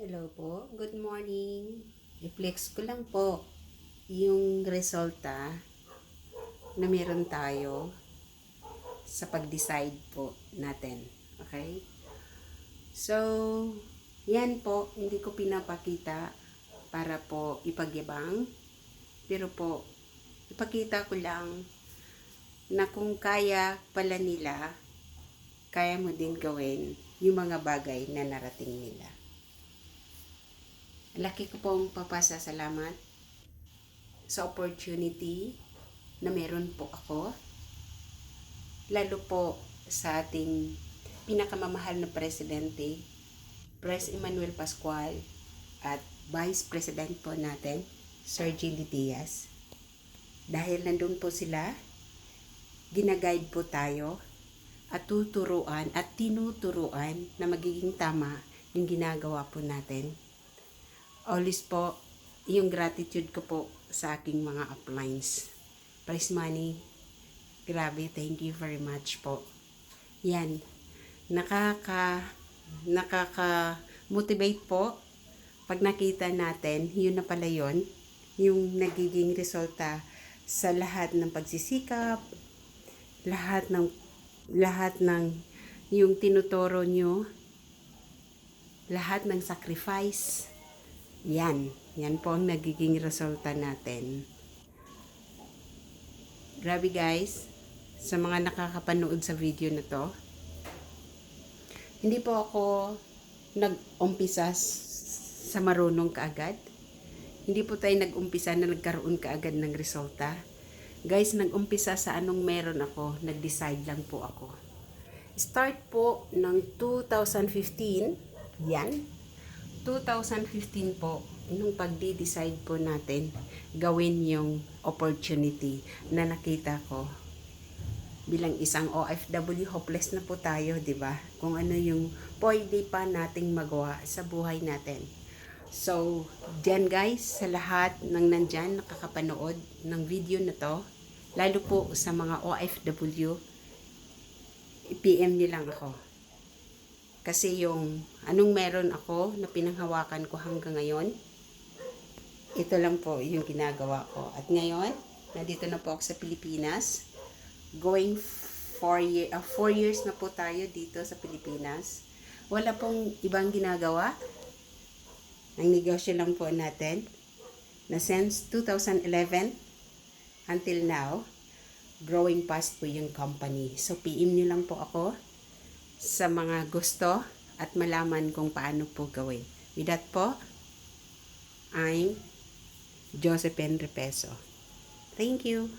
Hello po, good morning. I-flex ko lang po yung resulta na meron tayo sa pag-decide po natin. Okay? So, yan po, hindi ko pinapakita para po ipagyabang. Pero po, ipakita ko lang na kung kaya pala nila, kaya mo din gawin yung mga bagay na narating nila. Laki ko pong papasasalamat sa opportunity na meron po ako. Lalo po sa ating pinakamamahal na presidente, Pres. Emmanuel Pascual, at Vice President po natin, Sir Gilly Diaz. Dahil nandun po sila, ginaguide po tayo at tuturuan at tinuturuan na magiging tama yung ginagawa po natin. Always po, yung gratitude ko po sa aking mga uplines. Prize money, grabe, thank you very much po. Yan, nakaka-motivate po pag nakita natin, yun na pala yun, yung nagiging resulta sa lahat ng pagsisikap, lahat ng yung tinuturo nyo, lahat ng sacrifice. Yan po ang nagiging resulta natin. Grabe guys, sa mga nakakapanood sa video na to, hindi po ako nag-umpisa sa marunong kaagad. Hindi po tayo nag-umpisa na nagkaroon kaagad ng resulta. Guys, nag-umpisa sa anong meron ako, nag-decide lang po ako. Start po ng 2015, yan. 2015 po, nung pagdi-decide po natin gawin yung opportunity na nakita ko bilang isang OFW, hopeless na po tayo, di ba? Kung ano yung pwede pa nating magawa sa buhay natin. So, dyan guys, sa lahat ng nandyan nakakapanood ng video na to, lalo po sa mga OFW, i-PM nyo lang ako. Kasi yung anong meron ako na pinanghawakan ko hanggang ngayon, ito lang po yung ginagawa ko. At ngayon, nandito na po ako sa Pilipinas. Going 4 years na po tayo dito sa Pilipinas. Wala pong ibang ginagawa. Ang negosyo lang po natin na since 2011 until now, growing fast po yung company. So, PM nyo lang po ako sa mga gusto at malaman kung paano po gawin. With that po, I'm Josephine Repeso. Thank you.